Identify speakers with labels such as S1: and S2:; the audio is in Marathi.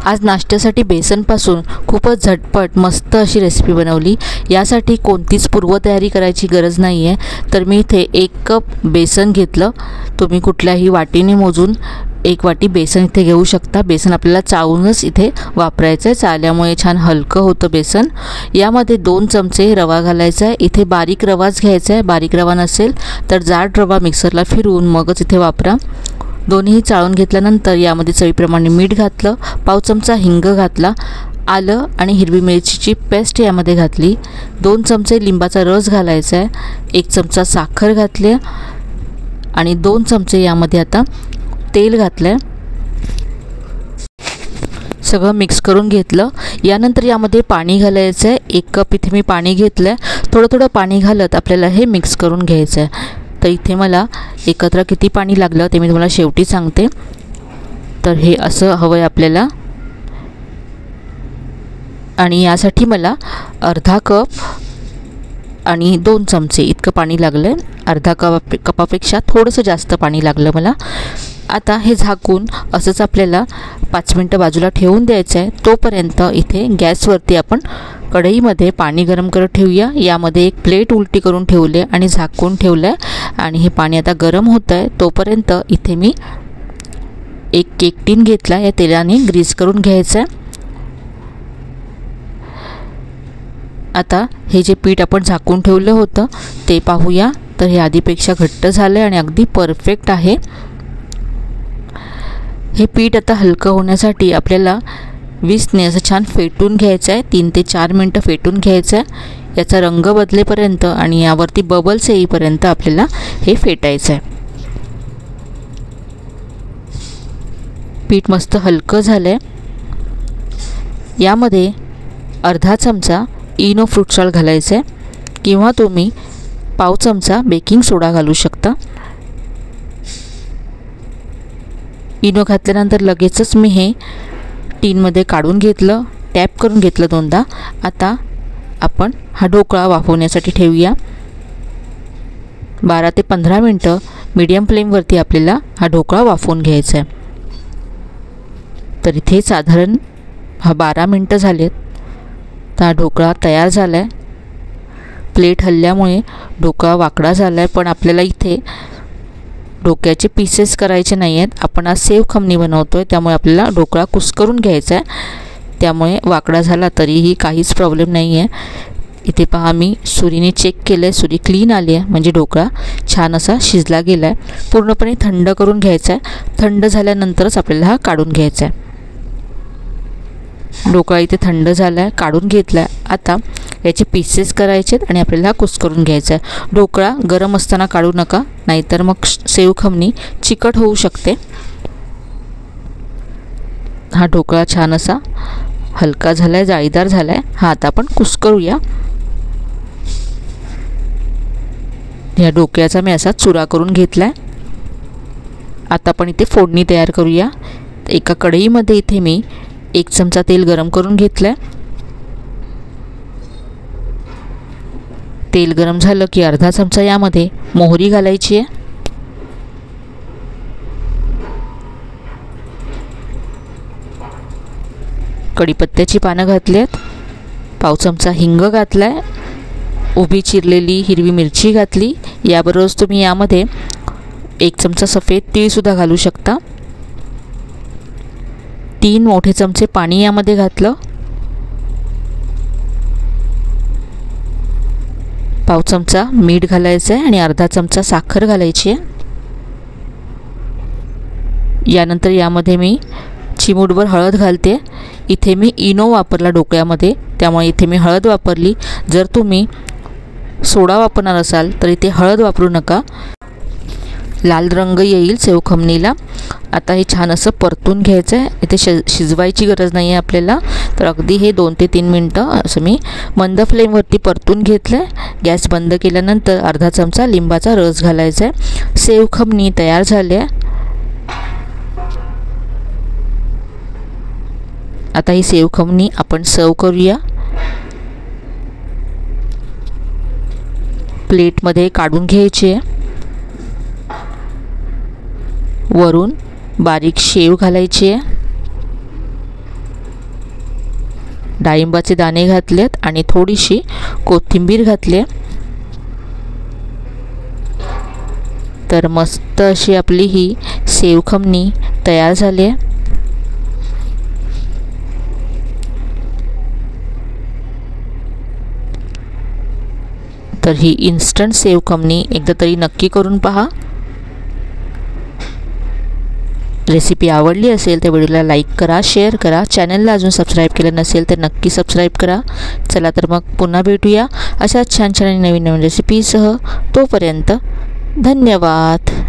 S1: आज नाश्त्यासाठी बेसनपासून खूपच झटपट मस्त अशी रेसिपी बनवली। यासाठी कोणतीच पूर्वतयारी करायची गरज नाही आहे। तर मी इथे 1 कप बेसन घेतलं। तुम्ही कुठल्याही वाटीने मोजून 1 वाटी बेसन इथे घेऊ शकता। बेसन आपल्याला चाळूनच इथे वापरायचं आहे, चाळल्यामुळे छान हलकं होतं बेसन। यामध्ये 2 चमचे रवा घालायचा आहे। इथे बारीक रवाच घ्यायचा आहे, बारीक रवा नसेल तर जाड रवा मिक्सरला फिरवून मगच इथे वापरा। दोन्ही चाळून घेतल्यानंतर यामध्ये चवीप्रमाणे मीठ घातलं, पाव चमचा हिंग घातला, आलं आणि हिरवी मिरचीची पेस्ट यामध्ये घातली, 2 चमचे लिंबाचा रस घालायचा आहे, 1 चमचा साखर घातली आणि 2 चमचे यामध्ये आता तेल घातलं। सगळं मिक्स करून घेतलं। यानंतर यामध्ये पाणी घालायचं आहे। 1 कप इथे मी पाणी घेतलं आहे। थोडं थोडं पाणी घालत आपल्याला हे मिक्स करून घ्यायचं आहे। तर इथे मला एकत्र किती पाणी लागलं ते मी तुम्हाला शेवटी सांगते। तर हे असं हवं आहे आपल्याला आणि यासाठी मला अर्धा कप आणि 2 चमचे इतकं पाणी लागलं आहे। अर्धा कपापेक्षा थोडंसं जास्त पाणी लागलं मला। आता हे झाकून असंच आपल्याला 5 मिनटं बाजूला ठेवून द्यायचं आहे। तोपर्यंत इथे गॅसवरती आपण कढईमध्ये पाणी गरम करत ठेवूया। यामध्ये एक प्लेट उलटी करून ठेवले आणि झाकून ठेवलं आहे आणि हे पाणी आता गरम होतं आहे। तोपर्यंत इथे मी एक केक टीन घेतला, या तेलाने ग्रीस करून घ्यायचं आहे। आता हे जे पीठ आपण झाकून ठेवलं होतं ते पाहूया। तर हे आधीपेक्षा घट्ट झालं आहे आणि अगदी परफेक्ट आहे। हे पीठ आता हलकं होण्यासाठी आपल्याला विस्कने असं छान फेटून घ्यायचं आहे। 3 ते 4 मिनटं फेटून घ्यायचं आहे। याचा रंग बदलेपर्यंत आणि यावरती बबल्स येईपर्यंत आपल्याला हे फेटायचं आहे। पीठ मस्त हलकं झालं आहे। यामध्ये अर्धा चमचा इनो फ्रूट सॉल्ट घालायचं आहे किंवा तुम्ही पाव चमचा बेकिंग सोडा घालू शकता। इनो घातल्यानंतर लगेचच मी हे टीनमध्ये काढून घेतलं, टॅप करून घेतलं 2दा। आता आपण हा ढोकळा वाफवण्यासाठी ठेवूया। 12 ते 15 मिनटं मीडियम फ्लेमवरती आपल्याला हा ढोकळा वाफवून घ्यायचा आहे। तर इथे साधारण 12 मिनटं झालेत। तर हा ढोकळा तयार झाला आहे। प्लेट हलल्यामुळे ढोकळा वाकडा झाला आहे, पण आपल्याला इथे ढोकळ्याचे पीसेस करायचे नाही आहेत। आपण आज सेव खमणी बनवतो आहे, त्यामुळे आपल्याला ढोकळा कुस्करून घ्यायचा आहे। त्यामुळे वाकडा झाला तरीही काहीच प्रॉब्लेम नाही आहे। इथे पहा मी सुरीने चेक केलं आहे, सुरी क्लीन आली आहे, म्हणजे ढोकळा छान असा शिजला गेला आहे। पूर्णपणे थंड करून घ्यायचा आहे। थंड झाल्यानंतरच आपल्याला हा काढून घ्यायचा आहे। ढोकळा इथे थंड झाला आहे, काढून घेतला आहे। आता याचे पीसेस करायचे आणि आपल्याला कुस्करून घ्यायचा आहे। ढोकळा गरम असताना काढू नका, नाहीतर मग सेव खमणी चिकट होऊ शकते। हा ढोकळा छान असा हलका झाला आहे, जाळीदार झाला आहे। हा आता आपण कुस्करूया। या ढोकळ्याचा मी असा चुरा करून घेतला आहे। आता आपण इथे फोडणी तयार करूया। एका कढईमध्ये इथे मी 1 चमचा तेल गरम करून घेतलं आहे। तेल गरम झालं की अर्धा चमचा यामध्ये मोहरी घालायची आहे। कढीपत्त्याची पानं घातली आहेत, पाव चमचा हिंग घातला आहे, उभी चिरलेली हिरवी मिरची घातली। याबरोबरच तुम्ही यामध्ये 1 चमचा सफेद तीळसुद्धा घालू शकता। 3 मोठे चमचे पाणी यामध्ये घातलं, पाव चमचा मीठ घालायचं आहे आणि अर्धा चमचा साखर घालायची आहे। यानंतर यामध्ये मी चिमूटभर हळद घालते। इथे मी इनो वापरला ढोकळ्यामध्ये, त्यामुळे इथे मी हळद वापरली। जर तुम्ही सोडा वापरणार असाल तर इथे हळद वापरू नका, लाल रंग येईल सेव खमणीला। आता हे छान असं परतून घ्यायचं आहे। इथे शिजवायची गरज नाही आहे आपल्याला। तर अगदी हे 2 ते 3 मिनटं असं मी मंद फ्लेमवरती परतून घेतलं आहे। गॅस बंद केल्यानंतर अर्धा चमचा लिंबाचा रस घालायचा आहे। सेव खमणी तयार झाली आहे। आता ही सेव खमणी आपण सर्व करूया। प्लेटमध्ये काढून घ्यायची आहे। वरून बारीक शेव घालायची आहे। डाळिंबाचे दाणे घातलेत आणि थोडीशी कोथिंबीर घातली आहे. तर मस्त अशी आपली ही सेव खमणी तयार झाली आहे. तर ही इन्स्टंट सेव खमणी एकदा तरी नक्की करून पहा. रेसिपी आवडली असेल तर व्हिडिओला लाईक करा, शेअर करा. चॅनलला अजून सबस्क्राईब केलं नसेल तर नक्की सबस्क्राईब करा. चला तर मग पुन्हा भेटूया अशा छान छान नवीन नवीन रेसिपीसह. तोपर्यंत धन्यवाद.